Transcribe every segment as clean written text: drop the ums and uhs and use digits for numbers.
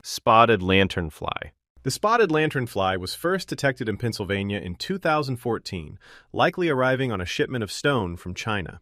Spotted lanternfly. The spotted lanternfly was first detected in Pennsylvania in 2014, likely arriving on a shipment of stone from China.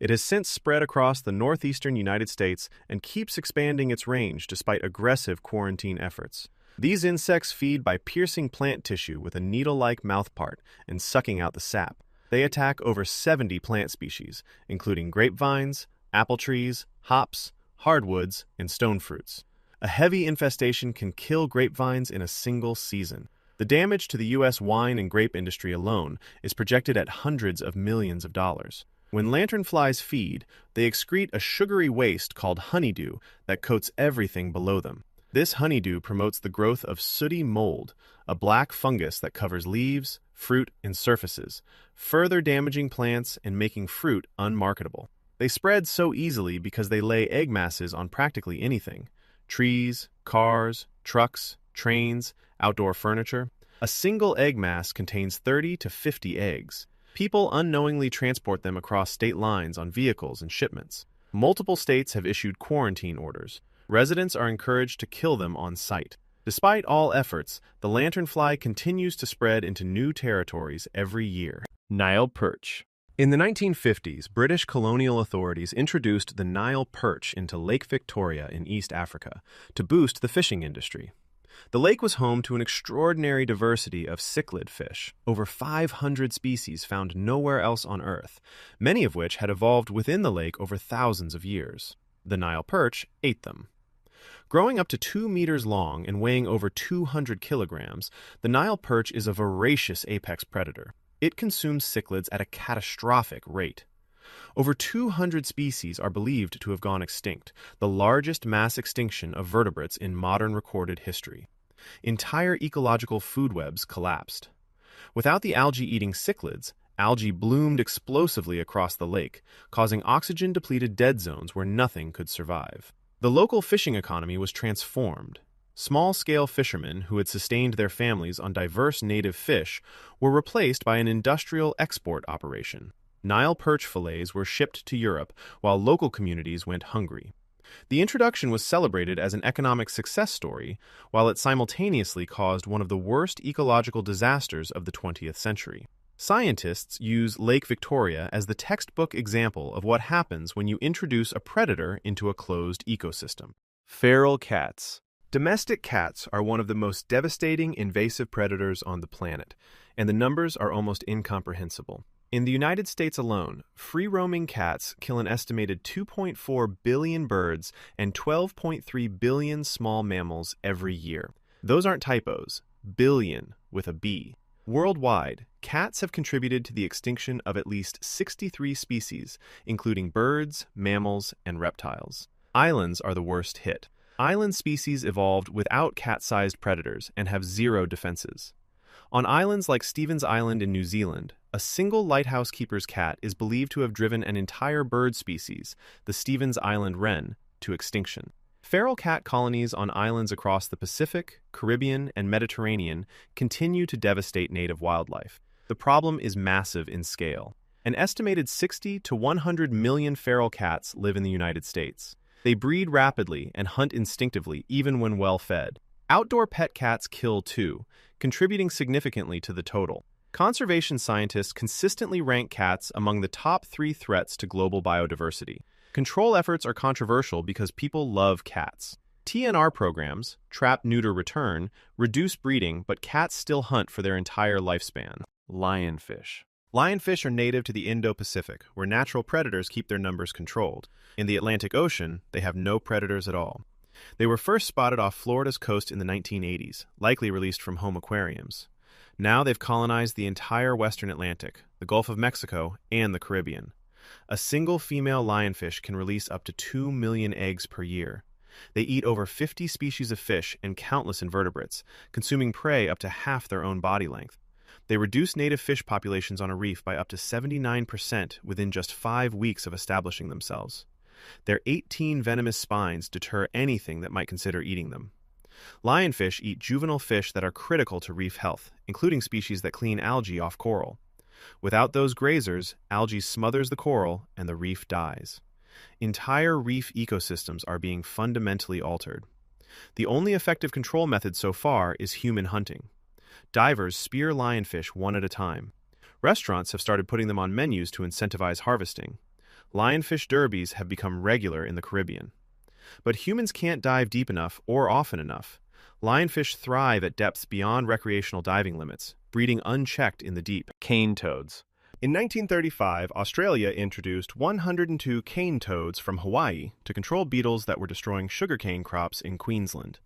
It has since spread across the northeastern United States and keeps expanding its range despite aggressive quarantine efforts. These insects feed by piercing plant tissue with a needle-like mouthpart and sucking out the sap. They attack over 70 plant species, including grapevines, apple trees, hops, hardwoods, and stone fruits. A heavy infestation can kill grapevines in a single season. The damage to the U.S. wine and grape industry alone is projected at hundreds of millions of dollars. When lanternflies feed, they excrete a sugary waste called honeydew that coats everything below them. This honeydew promotes the growth of sooty mold, a black fungus that covers leaves, fruit, and surfaces, further damaging plants and making fruit unmarketable. They spread so easily because they lay egg masses on practically anything: trees, cars, trucks, trains, outdoor furniture. A single egg mass contains 30 to 50 eggs. People unknowingly transport them across state lines on vehicles and shipments. Multiple states have issued quarantine orders. Residents are encouraged to kill them on site. Despite all efforts, the lanternfly continues to spread into new territories every year. Nile perch. In the 1950s, British colonial authorities introduced the Nile perch into Lake Victoria in East Africa to boost the fishing industry. The lake was home to an extraordinary diversity of cichlid fish, over 500 species found nowhere else on Earth, many of which had evolved within the lake over thousands of years. The Nile perch ate them. Growing up to 2 meters long and weighing over 200 kilograms, the Nile perch is a voracious apex predator. It consumes cichlids at a catastrophic rate. Over 200 species are believed to have gone extinct, the largest mass extinction of vertebrates in modern recorded history. Entire ecological food webs collapsed. Without the algae-eating cichlids, algae bloomed explosively across the lake, causing oxygen-depleted dead zones where nothing could survive. The local fishing economy was transformed. Small-scale fishermen who had sustained their families on diverse native fish were replaced by an industrial export operation. Nile perch fillets were shipped to Europe while local communities went hungry. The introduction was celebrated as an economic success story, while it simultaneously caused one of the worst ecological disasters of the 20th century. Scientists use Lake Victoria as the textbook example of what happens when you introduce a predator into a closed ecosystem. Feral cats. Domestic cats are one of the most devastating invasive predators on the planet, and the numbers are almost incomprehensible. In the United States alone, free-roaming cats kill an estimated 2.4 billion birds and 12.3 billion small mammals every year. Those aren't typos. Billion with a B. Worldwide, cats have contributed to the extinction of at least 63 species, including birds, mammals, and reptiles. Islands are the worst hit. Island species evolved without cat-sized predators and have zero defenses. On islands like Stevens Island in New Zealand, a single lighthouse keeper's cat is believed to have driven an entire bird species, the Stevens Island wren, to extinction. Feral cat colonies on islands across the Pacific, Caribbean, and Mediterranean continue to devastate native wildlife. The problem is massive in scale. An estimated 60 to 100 million feral cats live in the United States. They breed rapidly and hunt instinctively even when well fed. Outdoor pet cats kill too, contributing significantly to the total. Conservation scientists consistently rank cats among the top 3 threats to global biodiversity. Control efforts are controversial because people love cats. TNR programs, trap, neuter, return, reduce breeding, but cats still hunt for their entire lifespan. Lionfish. Lionfish are native to the Indo-Pacific, where natural predators keep their numbers controlled. In the Atlantic Ocean, they have no predators at all. They were first spotted off Florida's coast in the 1980s, likely released from home aquariums. Now they've colonized the entire western Atlantic, the Gulf of Mexico, and the Caribbean. A single female lionfish can release up to 2 million eggs per year. They eat over 50 species of fish and countless invertebrates, consuming prey up to half their own body length. They reduce native fish populations on a reef by up to 79% within just 5 weeks of establishing themselves. Their 18 venomous spines deter anything that might consider eating them. Lionfish eat juvenile fish that are critical to reef health, including species that clean algae off coral. Without those grazers, algae smothers the coral and the reef dies. Entire reef ecosystems are being fundamentally altered. The only effective control method so far is human hunting. Divers spear lionfish one at a time. Restaurants have started putting them on menus to incentivize harvesting. Lionfish derbies have become regular in the Caribbean. But humans can't dive deep enough or often enough. Lionfish thrive at depths beyond recreational diving limits, breeding unchecked in the deep. Cane toads. In 1935, Australia introduced 102 cane toads from Hawaii to control beetles that were destroying sugarcane crops in Queensland.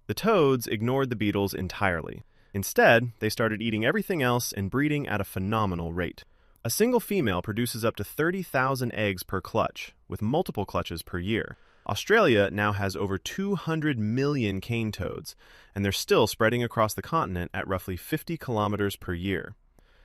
The toads ignored the beetles entirely. Instead, they started eating everything else and breeding at a phenomenal rate. A single female produces up to 30,000 eggs per clutch, with multiple clutches per year. Australia now has over 200 million cane toads, and they're still spreading across the continent at roughly 50 kilometers per year.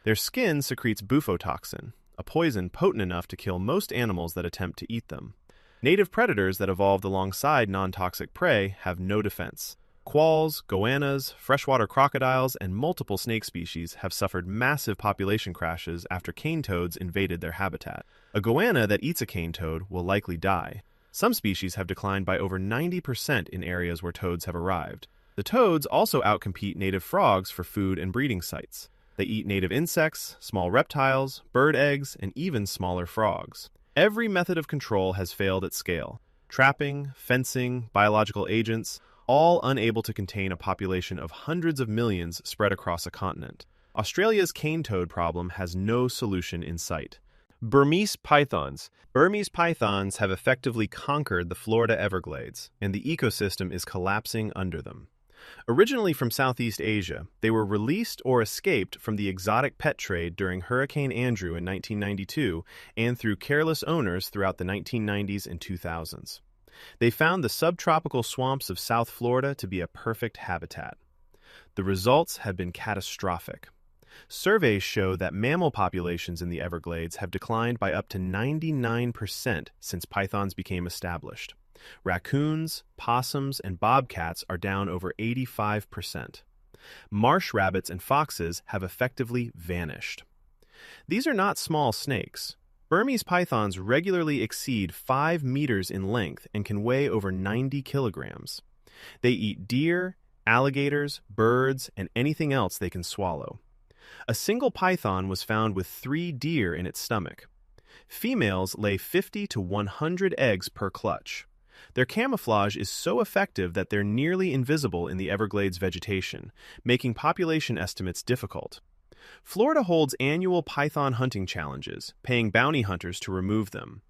Their skin secretes bufotoxin, a poison potent enough to kill most animals that attempt to eat them. Native predators that evolved alongside non-toxic prey have no defense. Quolls, goannas, freshwater crocodiles, and multiple snake species have suffered massive population crashes after cane toads invaded their habitat. A goanna that eats a cane toad will likely die. Some species have declined by over 90% in areas where toads have arrived. The toads also outcompete native frogs for food and breeding sites. They eat native insects, small reptiles, bird eggs, and even smaller frogs. Every method of control has failed at scale. Trapping, fencing, biological agents, all unable to contain a population of hundreds of millions spread across a continent. Australia's cane toad problem has no solution in sight. Burmese pythons. Burmese pythons have effectively conquered the Florida Everglades, and the ecosystem is collapsing under them. Originally from Southeast Asia, they were released or escaped from the exotic pet trade during Hurricane Andrew in 1992 and through careless owners throughout the 1990s and 2000s. They found the subtropical swamps of South Florida to be a perfect habitat. The results have been catastrophic. Surveys show that mammal populations in the Everglades have declined by up to 99% since pythons became established. Raccoons, possums, and bobcats are down over 85%. Marsh rabbits and foxes have effectively vanished. These are not small snakes. Burmese pythons regularly exceed 5 meters in length and can weigh over 90 kilograms. They eat deer, alligators, birds, and anything else they can swallow. A single python was found with 3 deer in its stomach. Females lay 50 to 100 eggs per clutch. Their camouflage is so effective that they're nearly invisible in the Everglades vegetation, making population estimates difficult. Florida holds annual python hunting challenges, paying bounty hunters to remove them.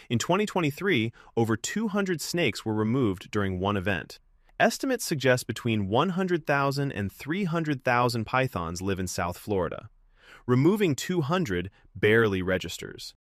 In 2023, over 200 snakes were removed during one event. Estimates suggest between 100,000 and 300,000 pythons live in South Florida. Removing 200 barely registers.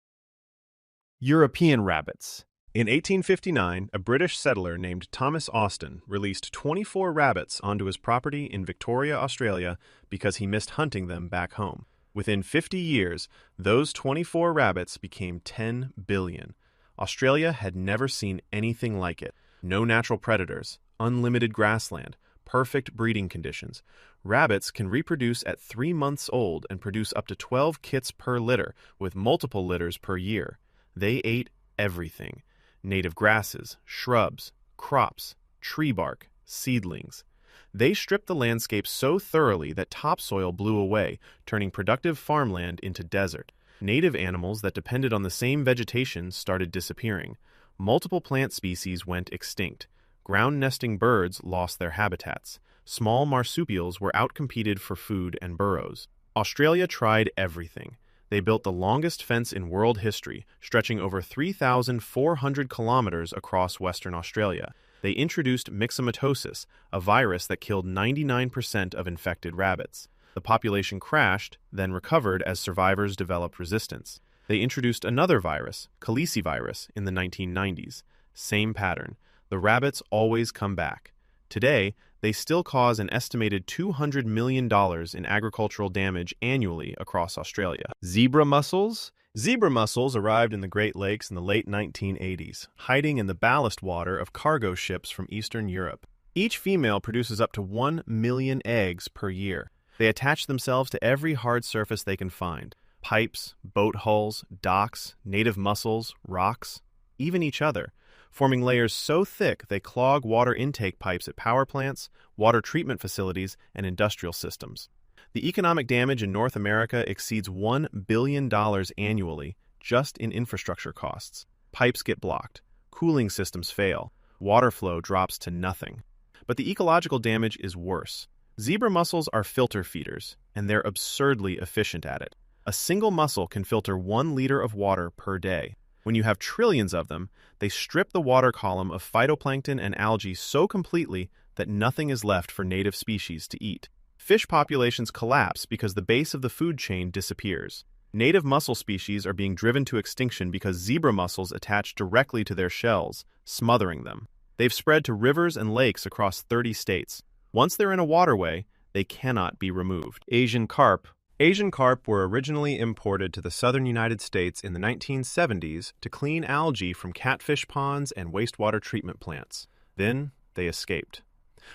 European rabbits. In 1859, a British settler named Thomas Austin released 24 rabbits onto his property in Victoria, Australia, because he missed hunting them back home. Within 50 years, those 24 rabbits became 10 billion. Australia had never seen anything like it. No natural predators, unlimited grassland, perfect breeding conditions. Rabbits can reproduce at 3 months old and produce up to 12 kits per litter, with multiple litters per year. They ate everything. Native grasses, shrubs, crops, tree bark, seedlings. They stripped the landscape so thoroughly that topsoil blew away, turning productive farmland into desert. Native animals that depended on the same vegetation started disappearing. Multiple plant species went extinct. Ground-nesting birds lost their habitats. Small marsupials were outcompeted for food and burrows. Australia tried everything. They built the longest fence in world history, stretching over 3,400 kilometers across Western Australia. They introduced myxomatosis, a virus that killed 99% of infected rabbits. The population crashed, then recovered as survivors developed resistance. They introduced another virus, calicivirus, in the 1990s. Same pattern. The rabbits always come back. Today, they still cause an estimated $200 million in agricultural damage annually across Australia. Zebra mussels. Zebra mussels arrived in the Great Lakes in the late 1980s, hiding in the ballast water of cargo ships from Eastern Europe. Each female produces up to 1 million eggs per year. They attach themselves to every hard surface they can find: pipes, boat hulls, docks, native mussels, rocks, even each other. forming layers so thick they clog water intake pipes at power plants, water treatment facilities, and industrial systems. The economic damage in North America exceeds $1 billion annually just in infrastructure costs. Pipes get blocked, cooling systems fail, water flow drops to nothing. But the ecological damage is worse. Zebra mussels are filter feeders, and they're absurdly efficient at it. A single mussel can filter 1 liter of water per day. When you have trillions of them, they strip the water column of phytoplankton and algae so completely that nothing is left for native species to eat. Fish populations collapse because the base of the food chain disappears. Native mussel species are being driven to extinction because zebra mussels attach directly to their shells, smothering them. They've spread to rivers and lakes across 30 states. Once they're in a waterway, they cannot be removed. Asian carp. Asian carp were originally imported to the southern United States in the 1970s to clean algae from catfish ponds and wastewater treatment plants. Then they escaped.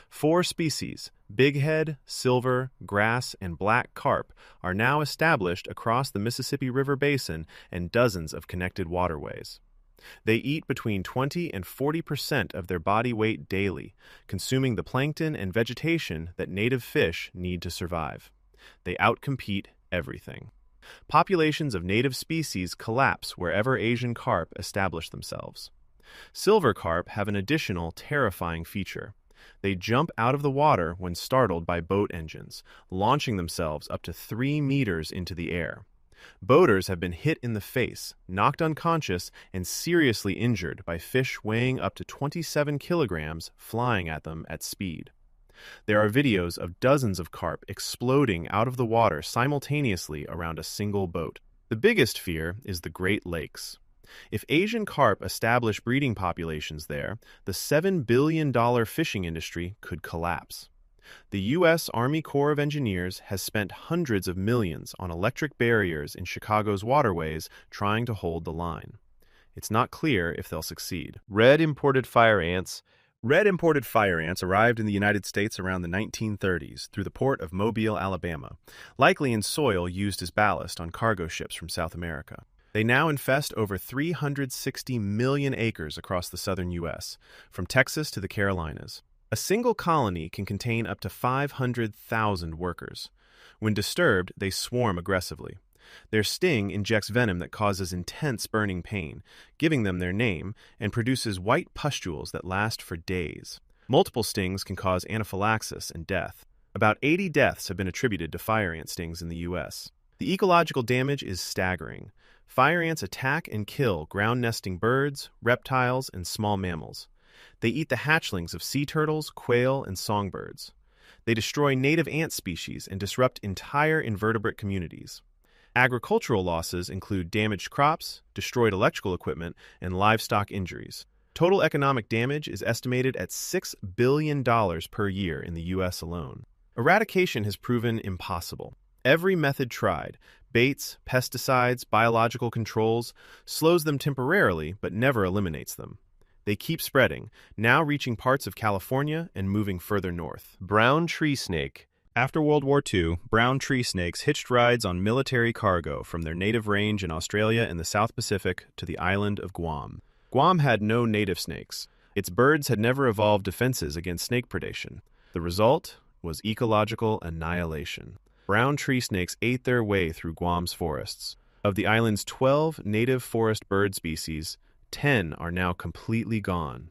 4 species, bighead, silver, grass, and black carp, are now established across the Mississippi River Basin and dozens of connected waterways. They eat between 20 and 40% of their body weight daily, consuming the plankton and vegetation that native fish need to survive. They outcompete everything. Populations of native species collapse wherever Asian carp establish themselves. Silver carp have an additional terrifying feature. They jump out of the water when startled by boat engines, launching themselves up to 3 meters into the air. Boaters have been hit in the face, knocked unconscious, and seriously injured by fish weighing up to 27 kilograms flying at them at speed. There are videos of dozens of carp exploding out of the water simultaneously around a single boat. The biggest fear is the Great Lakes. If Asian carp establish breeding populations there, the $7 billion fishing industry could collapse. The U.S. Army Corps of Engineers has spent hundreds of millions on electric barriers in Chicago's waterways trying to hold the line. It's not clear if they'll succeed. Red imported fire ants. Red imported fire ants arrived in the United States around the 1930s through the port of Mobile, Alabama, likely in soil used as ballast on cargo ships from South America. They now infest over 360 million acres across the southern U.S., from Texas to the Carolinas. A single colony can contain up to 500,000 workers. When disturbed, they swarm aggressively. Their sting injects venom that causes intense burning pain, giving them their name, and produces white pustules that last for days. Multiple stings can cause anaphylaxis and death. About 80 deaths have been attributed to fire ant stings in the U.S. The ecological damage is staggering. Fire ants attack and kill ground-nesting birds, reptiles, and small mammals. They eat the hatchlings of sea turtles, quail, and songbirds. They destroy native ant species and disrupt entire invertebrate communities. Agricultural losses include damaged crops, destroyed electrical equipment, and livestock injuries. Total economic damage is estimated at $6 billion per year in the U.S. alone. Eradication has proven impossible. Every method tried, baits, pesticides, biological controls, slows them temporarily but never eliminates them. They keep spreading, now reaching parts of California and moving further north. Brown tree snake. After World War II, brown tree snakes hitched rides on military cargo from their native range in Australia and the South Pacific to the island of Guam. Guam had no native snakes. Its birds had never evolved defenses against snake predation. The result was ecological annihilation. Brown tree snakes ate their way through Guam's forests. Of the island's 12 native forest bird species, 10 are now completely gone,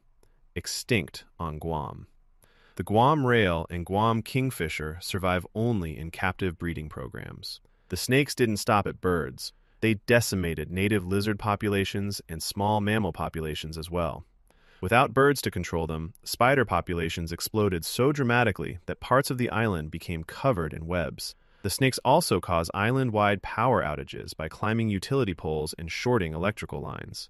extinct on Guam. The Guam rail and Guam kingfisher survive only in captive breeding programs. The snakes didn't stop at birds. They decimated native lizard populations and small mammal populations as well. Without birds to control them, spider populations exploded so dramatically that parts of the island became covered in webs. The snakes also cause island-wide power outages by climbing utility poles and shorting electrical lines.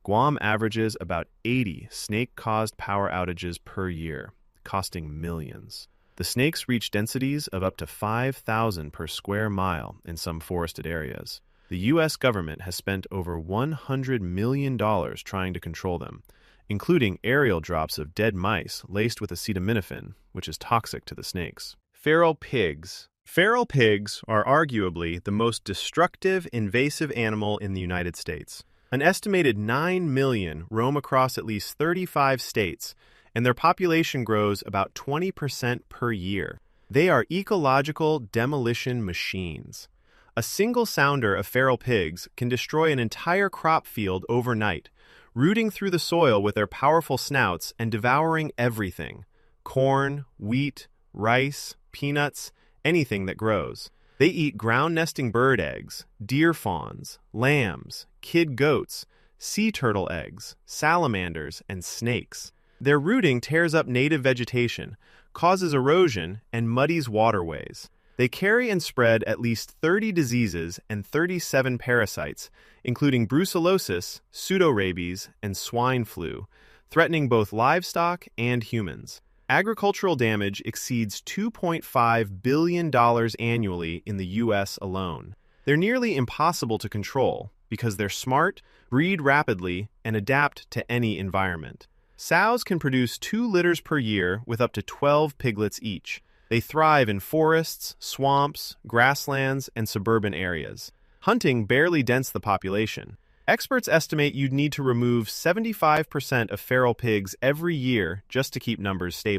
Guam averages about 80 snake-caused power outages per year, costing millions. The snakes reach densities of up to 5,000 per square mile in some forested areas. The U.S. government has spent over $100 million trying to control them, including aerial drops of dead mice laced with acetaminophen, which is toxic to the snakes. Feral pigs. Feral pigs are arguably the most destructive invasive animal in the United States. An estimated 9 million roam across at least 35 states, and their population grows about 20% per year. They are ecological demolition machines. A single sounder of feral pigs can destroy an entire crop field overnight, rooting through the soil with their powerful snouts and devouring everything: corn, wheat, rice, peanuts, anything that grows. They eat ground-nesting bird eggs, deer fawns, lambs, kid goats, sea turtle eggs, salamanders, and snakes. Their rooting tears up native vegetation, causes erosion, and muddies waterways. They carry and spread at least 30 diseases and 37 parasites, including brucellosis, pseudorabies, and swine flu, threatening both livestock and humans. Agricultural damage exceeds $2.5 billion annually in the U.S. alone. They're nearly impossible to control because they're smart, breed rapidly, and adapt to any environment. Sows can produce 2 litters per year with up to 12 piglets each. They thrive in forests, swamps, grasslands, and suburban areas. Hunting barely dents the population. Experts estimate you'd need to remove 75% of feral pigs every year just to keep numbers stable.